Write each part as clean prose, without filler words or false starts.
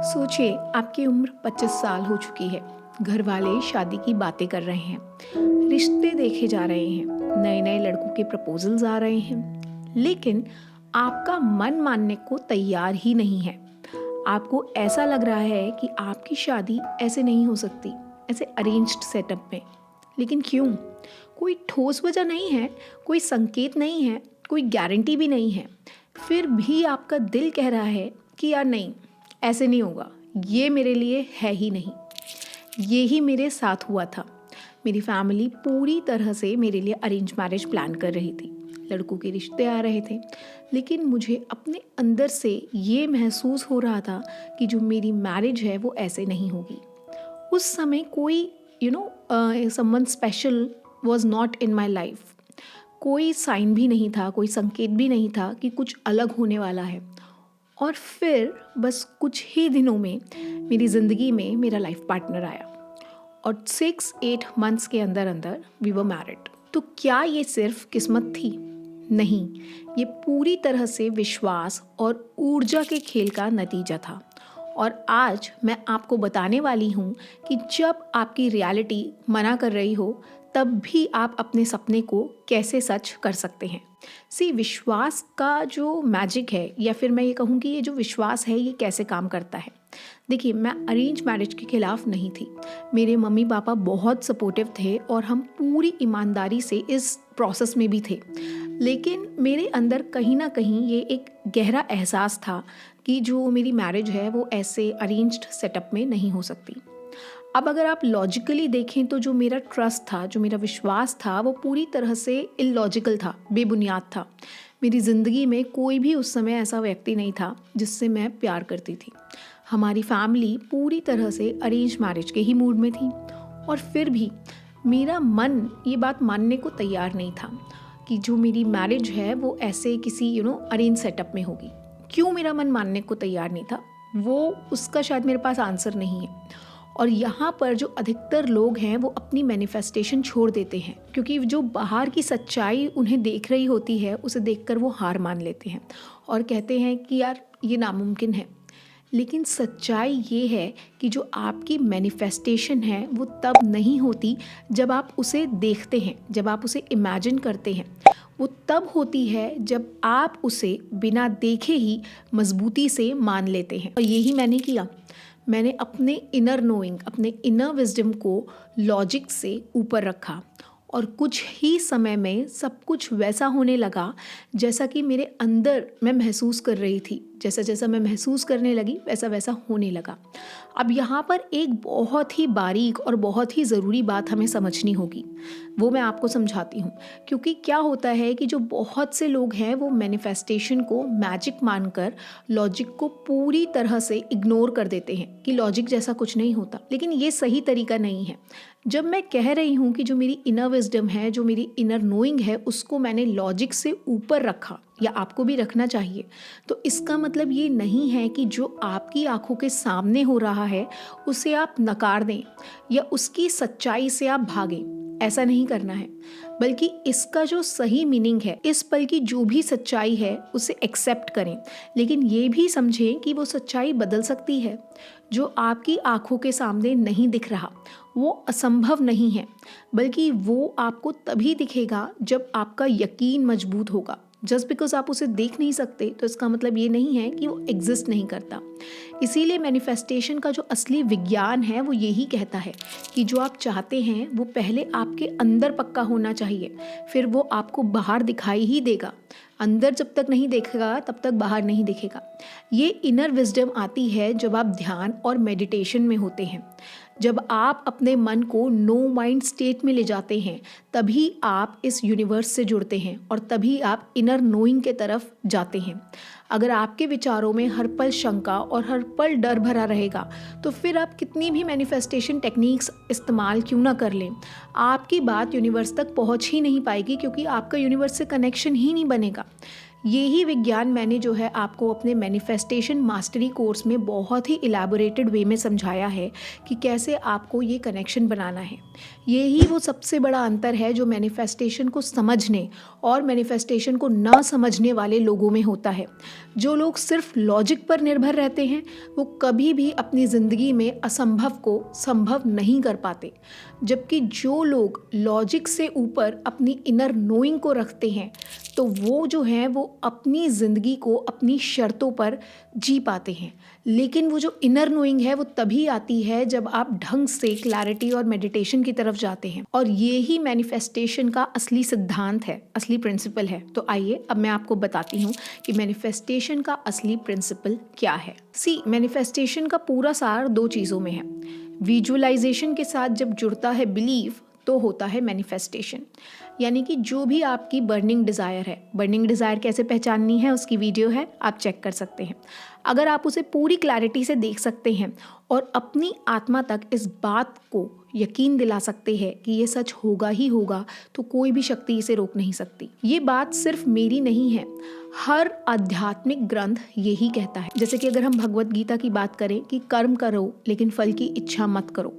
सोचिए आपकी उम्र 25 साल हो चुकी है। घर वाले शादी की बातें कर रहे हैं, रिश्ते देखे जा रहे हैं, नए नए लड़कों के प्रपोजल्स आ रहे हैं, लेकिन आपका मन मानने को तैयार ही नहीं है। आपको ऐसा लग रहा है कि आपकी शादी ऐसे नहीं हो सकती, ऐसे अरेंज्ड सेटअप में। लेकिन क्यों? कोई ठोस वजह नहीं है, कोई संकेत नहीं है, कोई गारंटी भी नहीं है। फिर भी आपका दिल कह रहा है कि यार नहीं, ऐसे नहीं होगा, ये मेरे लिए है ही नहीं। ये ही मेरे साथ हुआ था। मेरी फैमिली पूरी तरह से मेरे लिए अरेंज मैरिज प्लान कर रही थी, लड़कों के रिश्ते आ रहे थे, लेकिन मुझे अपने अंदर से ये महसूस हो रहा था कि जो मेरी मैरिज है वो ऐसे नहीं होगी। उस समय कोई someone special was not in my life. कोई साइन भी नहीं था, कोई संकेत भी नहीं था कि कुछ अलग होने वाला है। और फिर बस कुछ ही दिनों में मेरी ज़िंदगी में मेरा लाइफ पार्टनर आया और 6-8 मंथ्स के अंदर अंदर वी वर मैरिड। तो क्या ये सिर्फ किस्मत थी? नहीं, ये पूरी तरह से विश्वास और ऊर्जा के खेल का नतीजा था। और आज मैं आपको बताने वाली हूँ कि जब आपकी रियलिटी मना कर रही हो, तब भी आप अपने सपने को कैसे सच कर सकते हैं। विश्वास का जो मैजिक है, या फिर मैं ये कहूँ कि ये जो विश्वास है ये कैसे काम करता है। देखिए, मैं अरेंज मैरिज के खिलाफ नहीं थी। मेरे मम्मी पापा बहुत सपोर्टिव थे और हम पूरी ईमानदारी से इस प्रोसेस में भी थे। लेकिन मेरे अंदर कहीं ना कहीं ये एक गहरा एहसास था कि जो मेरी मैरिज है वो ऐसे अरेंज्ड सेटअप में नहीं हो सकती। अब अगर आप लॉजिकली देखें तो जो मेरा ट्रस्ट था, जो मेरा विश्वास था, वो पूरी तरह से इलॉजिकल था, बेबुनियाद था। मेरी ज़िंदगी में कोई भी उस समय ऐसा व्यक्ति नहीं था जिससे मैं प्यार करती थी। हमारी फैमिली पूरी तरह से अरेंज मैरिज के ही मूड में थी, और फिर भी मेरा मन ये बात मानने को तैयार नहीं था कि जो मेरी मैरिज है वो ऐसे किसी अरेंज सेटअप में होगी। क्यों मेरा मन मानने को तैयार नहीं था, वो उसका शायद मेरे पास आंसर नहीं है। और यहाँ पर जो अधिकतर लोग हैं वो अपनी मैनिफेस्टेशन छोड़ देते हैं, क्योंकि जो बाहर की सच्चाई उन्हें देख रही होती है उसे देखकर वो हार मान लेते हैं और कहते हैं कि यार ये नामुमकिन है। लेकिन सच्चाई ये है कि जो आपकी मैनिफेस्टेशन है वो तब नहीं होती जब आप उसे देखते हैं, जब आप उसे इमेजिन करते हैं। वो तब होती है जब आप उसे बिना देखे ही मजबूती से मान लेते हैं। और यही मैंने किया। मैंने अपने इनर नोइंग, अपने इनर विजडम को लॉजिक से ऊपर रखा, और कुछ ही समय में सब कुछ वैसा होने लगा जैसा कि मेरे अंदर मैं महसूस कर रही थी। जैसा जैसा मैं महसूस करने लगी वैसा वैसा होने लगा। अब यहाँ पर एक बहुत ही बारीक और बहुत ही ज़रूरी बात हमें समझनी होगी, वो मैं आपको समझाती हूँ। क्योंकि क्या होता है कि जो बहुत से लोग हैं वो मैनिफेस्टेशन को मैजिक मानकर लॉजिक को पूरी तरह से इग्नोर कर देते हैं कि लॉजिक जैसा कुछ नहीं होता। लेकिन ये सही तरीका नहीं है। जब मैं कह रही हूँ कि जो मेरी इनर विजडम है, जो मेरी इनर नोइंग है, उसको मैंने लॉजिक से ऊपर रखा, या आपको भी रखना चाहिए, तो इसका मतलब ये नहीं है कि जो आपकी आंखों के सामने हो रहा है उसे आप नकार दें या उसकी सच्चाई से आप भागें। ऐसा नहीं करना है, बल्कि इसका जो सही मीनिंग है, इस पल की जो भी सच्चाई है उसे एक्सेप्ट करें। लेकिन ये भी समझें कि वो सच्चाई बदल सकती है। जो आपकी आंखों के सामने नहीं दिख रहा वो असंभव नहीं है, बल्कि वो आपको तभी दिखेगा जब आपका यकीन मजबूत होगा। जस्ट बिकॉज आप उसे देख नहीं सकते तो इसका मतलब ये नहीं है कि वो एग्जिस्ट नहीं करता। इसीलिए मैनिफेस्टेशन का जो असली विज्ञान है वो यही कहता है कि जो आप चाहते हैं वो पहले आपके अंदर पक्का होना चाहिए, फिर वो आपको बाहर दिखाई ही देगा। अंदर जब तक नहीं देखेगा तब तक बाहर नहीं दिखेगा। ये इनर विजडम आती है जब आप ध्यान और मेडिटेशन में होते हैं। जब आप अपने मन को नो माइंड स्टेट में ले जाते हैं, तभी आप इस यूनिवर्स से जुड़ते हैं और तभी आप इनर नोइंग के तरफ जाते हैं। अगर आपके विचारों में हर पल शंका और हर पल डर भरा रहेगा तो फिर आप कितनी भी मैनिफेस्टेशन टेक्निक्स इस्तेमाल क्यों ना कर लें, आपकी बात यूनिवर्स तक पहुंच ही नहीं पाएगी, क्योंकि आपका यूनिवर्स से कनेक्शन ही नहीं बनेगा। यही विज्ञान मैंने जो है आपको अपने मैनिफेस्टेशन मास्टरी कोर्स में बहुत ही इलैबोरेटेड वे में समझाया है कि कैसे आपको ये कनेक्शन बनाना है। यही वो सबसे बड़ा अंतर है जो मैनिफेस्टेशन को समझने और मैनिफेस्टेशन को ना समझने वाले लोगों में होता है। जो लोग सिर्फ लॉजिक पर निर्भर रहते हैं वो कभी भी अपनी ज़िंदगी में असंभव को संभव नहीं कर पाते, जबकि जो लोग लॉजिक से ऊपर अपनी इनर नोइंग को रखते हैं तो वो जो है वो अपनी ज़िंदगी को अपनी शर्तों पर जी पाते हैं। लेकिन वो जो इनर नोइंग है वो तभी आती है जब आप ढंग से क्लैरिटी और मेडिटेशन की तरफ जाते हैं, और ये ही मैनिफेस्टेशन का असली सिद्धांत है, असली प्रिंसिपल है। तो आइए अब मैं आपको बताती हूँ कि मैनिफेस्टेशन का असली प्रिंसिपल क्या है। मैनिफेस्टेशन का पूरा सार दो चीज़ों में है। विजुअलाइजेशन के साथ जब जुड़ता है बिलीव तो होता है मैनिफेस्टेशन। यानी कि जो भी आपकी बर्निंग डिज़ायर है, बर्निंग डिज़ायर कैसे पहचाननी है उसकी वीडियो है, आप चेक कर सकते हैं। अगर आप उसे पूरी क्लैरिटी से देख सकते हैं और अपनी आत्मा तक इस बात को यकीन दिला सकते हैं कि ये सच होगा ही होगा, तो कोई भी शक्ति इसे रोक नहीं सकती। ये बात सिर्फ मेरी नहीं है, हर आध्यात्मिक ग्रंथ यही कहता है। जैसे कि अगर हम भगवत गीता की बात करें कि कर्म करो लेकिन फल की इच्छा मत करो,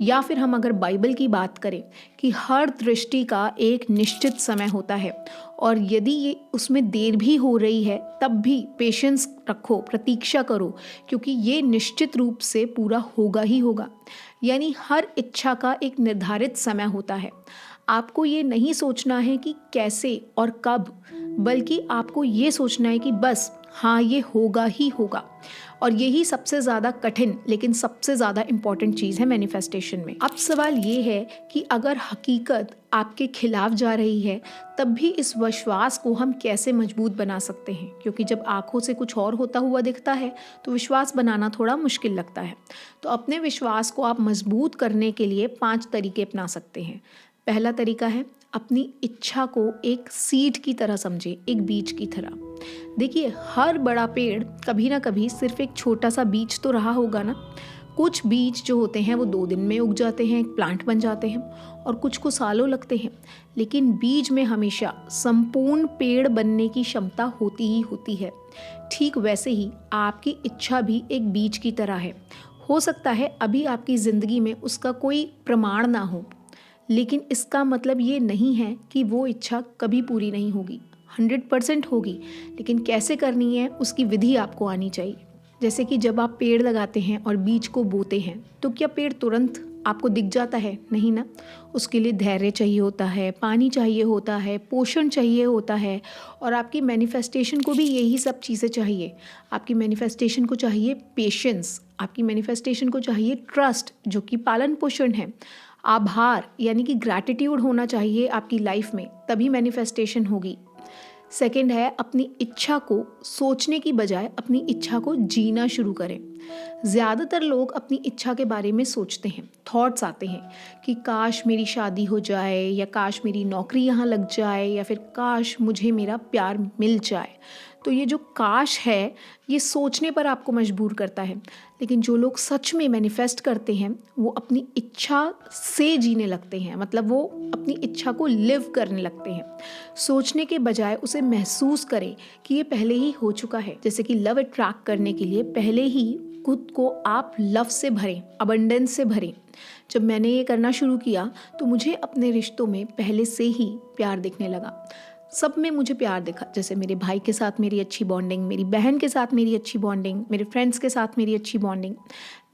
या फिर हम अगर बाइबल की बात करें कि हर दृष्टि का एक निश्चित समय होता है और यदि ये उसमें देर भी हो रही है तब भी पेशेंस रखो, प्रतीक्षा करो, क्योंकि ये निश्चित रूप से पूरा होगा ही होगा। यानी हर इच्छा का एक निर्धारित समय होता है। आपको ये नहीं सोचना है कि कैसे और कब, बल्कि आपको ये सोचना है कि बस हाँ ये होगा ही होगा। और यही सबसे ज़्यादा कठिन लेकिन सबसे ज़्यादा इम्पॉर्टेंट चीज़ है मैनिफेस्टेशन में। अब सवाल ये है कि अगर हकीकत आपके खिलाफ जा रही है तब भी इस विश्वास को हम कैसे मजबूत बना सकते हैं, क्योंकि जब आंखों से कुछ और होता हुआ दिखता है तो विश्वास बनाना थोड़ा मुश्किल लगता है। तो अपने विश्वास को आप मजबूत करने के लिए 5 तरीके अपना सकते हैं। पहला तरीका है अपनी इच्छा को एक सीड की तरह समझे, एक बीज की तरह। देखिए हर बड़ा पेड़ कभी ना कभी सिर्फ एक छोटा सा बीज तो रहा होगा ना। कुछ बीज जो होते हैं वो 2 दिन में उग जाते हैं, एक प्लांट बन जाते हैं, और कुछ को सालों लगते हैं। लेकिन बीज में हमेशा संपूर्ण पेड़ बनने की क्षमता होती ही होती है। ठीक वैसे ही आपकी इच्छा भी एक बीज की तरह है। हो सकता है अभी आपकी ज़िंदगी में उसका कोई प्रमाण ना हो, लेकिन इसका मतलब ये नहीं है कि वो इच्छा कभी पूरी नहीं होगी। 100% होगी, लेकिन कैसे करनी है उसकी विधि आपको आनी चाहिए। जैसे कि जब आप पेड़ लगाते हैं और बीज को बोते हैं तो क्या पेड़ तुरंत आपको दिख जाता है? नहीं ना। उसके लिए धैर्य चाहिए होता है, पानी चाहिए होता है, पोषण चाहिए होता है, और आपकी मैनिफेस्टेशन को भी यही सब चीज़ें चाहिए। आपकी मैनिफेस्टेशन को चाहिए पेशेंस, आपकी मैनिफेस्टेशन को चाहिए ट्रस्ट जो कि पालन पोषण है, आभार यानी कि ग्रैटिट्यूड होना चाहिए आपकी लाइफ में, तभी मैनिफेस्टेशन होगी। सेकंड है अपनी इच्छा को सोचने की बजाय अपनी इच्छा को जीना शुरू करें। ज़्यादातर लोग अपनी इच्छा के बारे में सोचते हैं, थॉट्स आते हैं कि काश मेरी शादी हो जाए, या काश मेरी नौकरी यहाँ लग जाए, या फिर काश मुझे मेरा प्यार मिल जाए। तो ये जो काश है ये सोचने पर आपको मजबूर करता है। लेकिन जो लोग सच में मैनिफेस्ट करते हैं वो अपनी इच्छा से जीने लगते हैं, मतलब वो अपनी इच्छा को लिव करने लगते हैं। सोचने के बजाय उसे महसूस करें कि ये पहले ही हो चुका है। जैसे कि लव अट्रैक्ट करने के लिए पहले ही खुद को आप लव से भरें, अबंडेंस से भरें। जब मैंने ये करना शुरू किया तो मुझे अपने रिश्तों में पहले से ही प्यार दिखने लगा। सब में मुझे प्यार दिखा, जैसे मेरे भाई के साथ मेरी अच्छी बॉन्डिंग, मेरी बहन के साथ मेरी अच्छी बॉन्डिंग, मेरे फ्रेंड्स के साथ मेरी अच्छी बॉन्डिंग।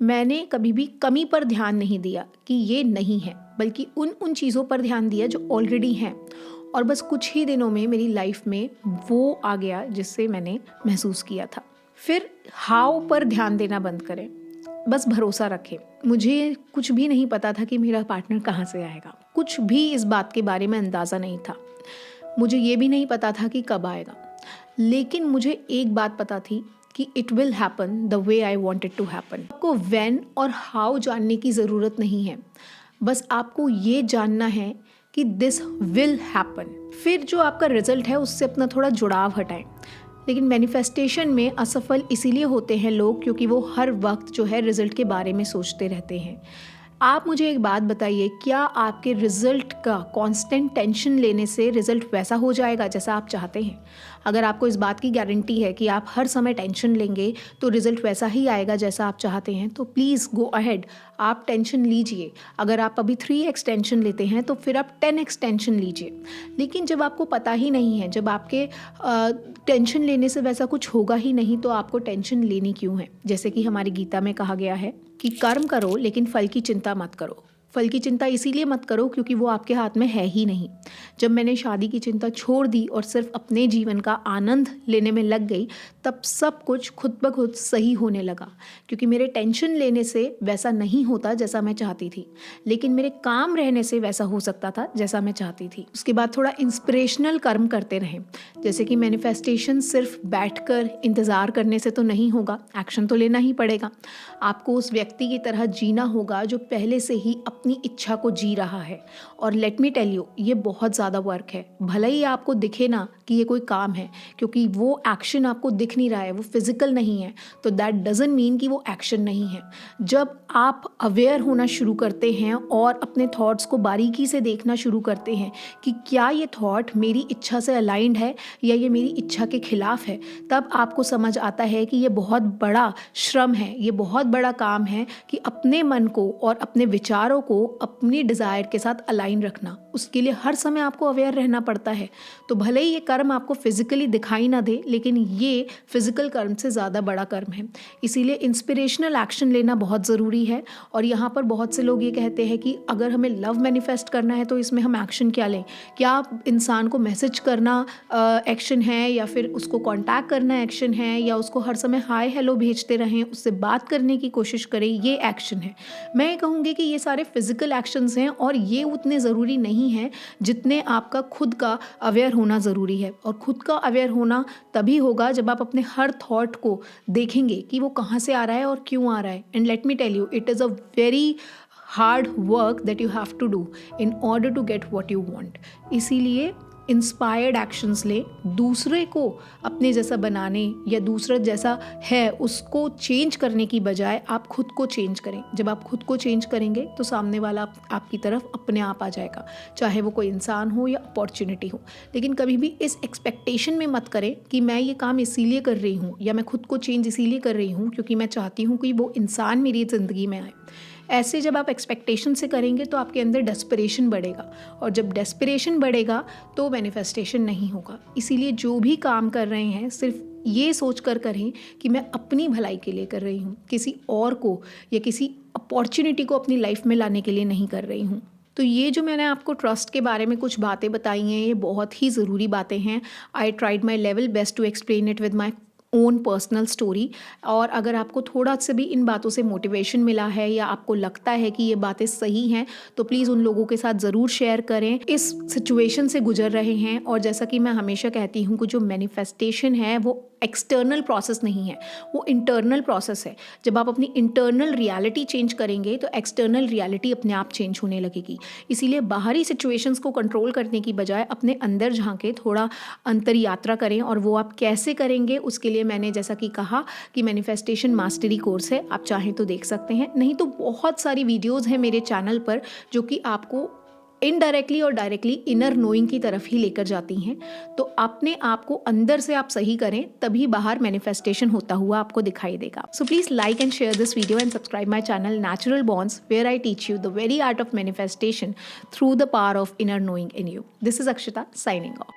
मैंने कभी भी कमी पर ध्यान नहीं दिया कि ये नहीं है, बल्कि उन चीज़ों पर ध्यान दिया जो ऑलरेडी हैं। और बस कुछ ही दिनों में मेरी लाइफ में वो आ गया जिससे मैंने महसूस किया था। फिर हाउ पर ध्यान देना बंद करें, बस भरोसा रखें। मुझे कुछ भी नहीं पता था कि मेरा पार्टनर कहाँ से आएगा, कुछ भी इस बात के बारे में अंदाज़ा नहीं था। मुझे ये भी नहीं पता था कि कब आएगा, लेकिन मुझे एक बात पता थी कि it will happen the way I wanted to happen. आपको व्हेन और हाउ जानने की ज़रूरत नहीं है, बस आपको ये जानना है कि दिस विल हैपन। फिर जो आपका रिजल्ट है उससे अपना थोड़ा जुड़ाव हटाएं। लेकिन मैनिफेस्टेशन में असफल इसीलिए होते हैं लोग क्योंकि वो हर वक्त जो है रिजल्ट के बारे में सोचते रहते हैं। आप मुझे एक बात बताइए, क्या आपके रिजल्ट का कांस्टेंट टेंशन लेने से रिजल्ट वैसा हो जाएगा जैसा आप चाहते हैं? अगर आपको इस बात की गारंटी है कि आप हर समय टेंशन लेंगे तो रिजल्ट वैसा ही आएगा जैसा आप चाहते हैं, तो प्लीज़ गो अहेड, आप टेंशन लीजिए। अगर आप अभी 3x टेंशन लेते हैं तो फिर आप 10x टेंशन लीजिए। लेकिन जब आपको पता ही नहीं है, जब आपके टेंशन लेने से वैसा कुछ होगा ही नहीं, तो आपको टेंशन लेनी क्यों है? जैसे कि हमारी गीता में कहा गया है कि कर्म करो लेकिन फल की चिंता मत करो। फल की चिंता इसीलिए मत करो क्योंकि वो आपके हाथ में है ही नहीं। जब मैंने शादी की चिंता छोड़ दी और सिर्फ अपने जीवन का आनंद लेने में लग गई, तब सब कुछ खुद ब खुद सही होने लगा। क्योंकि मेरे टेंशन लेने से वैसा नहीं होता जैसा मैं चाहती थी, लेकिन मेरे काम रहने से वैसा हो सकता था जैसा मैं चाहती थी। उसके बाद थोड़ा इंस्पिरेशनल कर्म करते रहें। जैसे कि मैनिफेस्टेशन सिर्फ बैठकर इंतज़ार करने से तो नहीं होगा, एक्शन तो लेना ही पड़ेगा। आपको उस व्यक्ति की तरह जीना होगा जो पहले से ही अपनी इच्छा को जी रहा है। और लेट मी टेल यू, ये बहुत ज़्यादा वर्क है। भले ही आपको दिखे ना कि ये कोई काम है, क्योंकि वो एक्शन आपको दिख नहीं रहा है, वो फिजिकल नहीं है, तो दैट डजंट मीन कि वो एक्शन नहीं है। जब आप अवेयर होना शुरू करते हैं और अपने थॉट्स को बारीकी से देखना शुरू करते हैं कि क्या ये थॉट मेरी इच्छा से अलाइंड है या ये मेरी इच्छा के खिलाफ है, तब आपको समझ आता है कि ये बहुत बड़ा श्रम है, ये बहुत बड़ा काम है कि अपने मन को और अपने विचारों को अपनी डिज़ायर के साथ अलाइन रखना। उसके लिए हर समय आपको अवेयर रहना पड़ता है। तो भले ही ये कर्म आपको फिजिकली दिखाई ना दे, लेकिन ये फिजिकल कर्म से ज़्यादा बड़ा कर्म है। इसीलिए इंस्पिरेशनल एक्शन लेना बहुत ज़रूरी है। और यहाँ पर बहुत से लोग ये कहते हैं कि अगर हमें लव मैनिफेस्ट करना है तो इसमें हम एक्शन क्या लें? क्या इंसान को मैसेज करना एक्शन है, या फिर उसको कॉन्टैक्ट करना एक्शन है, या उसको हर समय हाय हेलो भेजते रहें, उससे बात करने की कोशिश करें, ये एक्शन है? मैं कहूँगी कि ये सारे फिजिकल एक्शंस हैं और ये उतने ज़रूरी नहीं हैं जितने आपका खुद का अवेयर होना ज़रूरी है। और खुद का अवेयर होना तभी होगा जब आप अपने हर थॉट को देखेंगे कि वो कहाँ से आ रहा है और क्यों आ रहा है। And let me tell you, it is a very hard work that you have to do in order to get what you want. इसीलिए इंस्पायर्ड एक्शंस लें, दूसरे को अपने जैसा बनाने या दूसरा जैसा है उसको चेंज करने की बजाय आप खुद को चेंज करें। जब आप खुद को चेंज करेंगे तो सामने वाला आपकी तरफ अपने आप आ जाएगा, चाहे वो कोई इंसान हो या अपॉर्चुनिटी हो। लेकिन कभी भी इस एक्सपेक्टेशन में मत करें कि मैं ये काम इसीलिए कर रही हूँ या मैं खुद को चेंज इसीलिए कर रही हूँ क्योंकि मैं चाहती हूँ कि वो इंसान मेरी ज़िंदगी में आए। ऐसे जब आप एक्सपेक्टेशन से करेंगे तो आपके अंदर डेस्परेशन बढ़ेगा, और जब डेस्परेशन बढ़ेगा तो मैनिफेस्टेशन नहीं होगा। इसीलिए जो भी काम कर रहे हैं सिर्फ ये सोच कर करें कि मैं अपनी भलाई के लिए कर रही हूँ, किसी और को या किसी अपॉर्चुनिटी को अपनी लाइफ में लाने के लिए नहीं कर रही हूँ। तो ये जो मैंने आपको ट्रस्ट के बारे में कुछ बातें बताई हैं, ये बहुत ही ज़रूरी बातें हैं। I tried my level best to explain it with my own personal story. और अगर आपको थोड़ा सा भी इन बातों से मोटिवेशन मिला है या आपको लगता है कि ये बातें सही हैं, तो प्लीज़ उन लोगों के साथ ज़रूर शेयर करें इस सिचुएशन से गुजर रहे हैं। और जैसा कि मैं हमेशा कहती हूँ कि जो मैनिफेस्टेशन है वो एक्सटर्नल प्रोसेस नहीं है, वो इंटरनल प्रोसेस है। जब आप अपनी इंटरनल रियलिटी चेंज करेंगे तो एक्सटर्नल रियलिटी अपने आप चेंज होने लगेगी। इसीलिए बाहरी सिचुएशंस को कंट्रोल करने की बजाय अपने अंदर झांके, थोड़ा अंतर यात्रा करें। और वो आप कैसे करेंगे उसके लिए मैंने जैसा कि कहा कि मैनिफेस्टेशन मास्टरी कोर्स है, आप चाहें तो देख सकते हैं, नहीं तो बहुत सारी वीडियोज़ हैं मेरे चैनल पर जो कि आपको इनडायरेक्टली और डायरेक्टली इनर नोइंग की तरफ ही लेकर जाती हैं। तो अपने आप को अंदर से आप सही करें, तभी बाहर मैनिफेस्टेशन होता हुआ आपको दिखाई देगा। So please like and share this video and subscribe my channel natural bonds, where I teach you the very art of manifestation through the power of inner knowing in you. This is Akshita signing of.